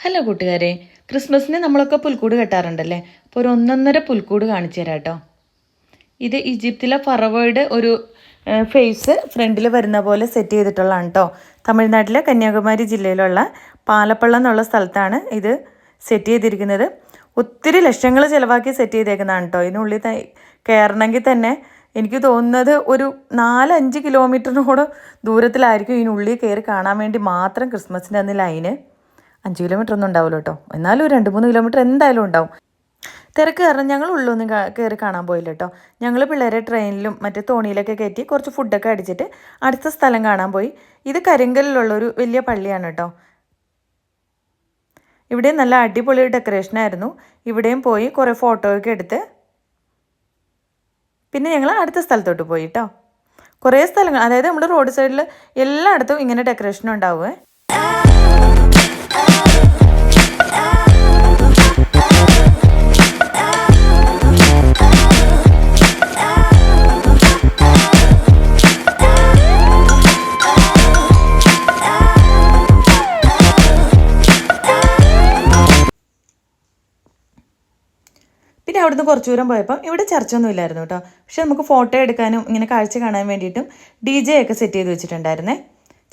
Hello കൂട്ടുകാരെ, ക്രിസ്മസിന് നമ്മളൊക്കെ പുൽക്കൂട് കെട്ടാറുണ്ടല്ലേ. അപ്പോൾ ഒരു ഒന്നൊന്നര പുൽക്കൂട് കാണിച്ചു തരാം കേട്ടോ. ഇത് ഈജിപ്തിലെ ഫറവോയുടെ ഒരു ഫേസ് ഫ്രണ്ടിൽ വരുന്ന പോലെ സെറ്റ് ചെയ്തിട്ടുള്ളതാണ് കേട്ടോ. തമിഴ്നാട്ടിലെ കന്യാകുമാരി ജില്ലയിലുള്ള പാലപ്പള്ളം എന്നുള്ള സ്ഥലത്താണ് ഇത് സെറ്റ് ചെയ്തിരിക്കുന്നത്. ഒത്തിരി ലക്ഷങ്ങൾ ചിലവാക്കി സെറ്റ് ചെയ്തേക്കുന്നതാണ് കേട്ടോ. ഇതിനുള്ളിൽ കയറണമെങ്കിൽ തന്നെ എനിക്ക് തോന്നുന്നത് ഒരു 4-5 കിലോമീറ്ററിനോട് ദൂരത്തിലായിരിക്കും ഇതിനുള്ളിൽ കയറി കാണാൻ വേണ്ടി മാത്രം ക്രിസ്മസിൻ്റെ അന്ന് ലൈന്. 5 കിലോമീറ്റർ ഒന്നും ഉണ്ടാവില്ല കേട്ടോ, എന്നാലും ഒരു 2-3 കിലോമീറ്റർ എന്തായാലും ഉണ്ടാവും. തിരക്ക് കാരണം ഞങ്ങൾ ഉള്ളൊന്നും കയറി കാണാൻ പോയില്ല കേട്ടോ. ഞങ്ങൾ പിള്ളേരെ ട്രെയിനിലും മറ്റേ തോണിയിലൊക്കെ കയറ്റി കുറച്ച് ഫുഡൊക്കെ അടിച്ചിട്ട് അടുത്ത സ്ഥലം കാണാൻ പോയി. ഇത് കരിങ്കല്ലിലുള്ളൊരു വലിയ പള്ളിയാണ് കേട്ടോ. ഇവിടെ നല്ല അടിപൊളി ഡെക്കറേഷനായിരുന്നു. ഇവിടെയും പോയി കുറേ ഫോട്ടോയൊക്കെ എടുത്ത് പിന്നെ ഞങ്ങൾ അടുത്ത സ്ഥലത്തോട്ട് പോയി കേട്ടോ. കുറേ സ്ഥലങ്ങൾ, അതായത് നമ്മുടെ റോഡ് സൈഡിൽ എല്ലായിടത്തും ഇങ്ങനെ ഡെക്കറേഷൻ ഉണ്ടാവുമേ. പിന്നെ അവിടുന്ന് കുറച്ച് ദൂരം പോയപ്പം ഇവിടെ ചർച്ചൊന്നും ഇല്ലായിരുന്നു കേട്ടോ. പക്ഷെ നമുക്ക് ഫോട്ടോ എടുക്കാനും ഇങ്ങനെ കാഴ്ച കാണാൻ വേണ്ടിയിട്ടും DJ ഒക്കെ സെറ്റ് ചെയ്ത് വെച്ചിട്ടുണ്ടായിരുന്നേ.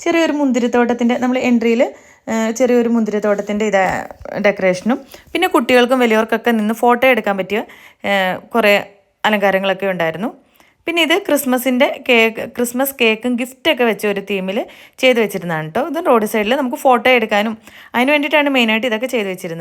ചെറിയൊരു മുന്തിരിത്തോട്ടത്തിൻ്റെ, നമ്മൾ എൻട്രിയിൽ ചെറിയൊരു മുന്തിരിത്തോട്ടത്തിൻ്റെ ഡെക്കറേഷനും പിന്നെ കുട്ടികൾക്കും വലിയവർക്കൊക്കെ നിന്ന് ഫോട്ടോ എടുക്കാൻ പറ്റിയ കുറേ അലങ്കാരങ്ങളൊക്കെ ഉണ്ടായിരുന്നു. പിന്നെ ഇത് ക്രിസ്മസ് കേക്കും ഗിഫ്റ്റൊക്കെ വെച്ച ഒരു തീമിൽ ചെയ്ത് വെച്ചിരുന്നതാണ് കേട്ടോ. ഇത് റോഡ് സൈഡിൽ നമുക്ക് ഫോട്ടോ എടുക്കാനും അതിന് വേണ്ടിയിട്ടാണ് മെയിനായിട്ട് ഇതൊക്കെ ചെയ്ത് വെച്ചിരുന്നത്.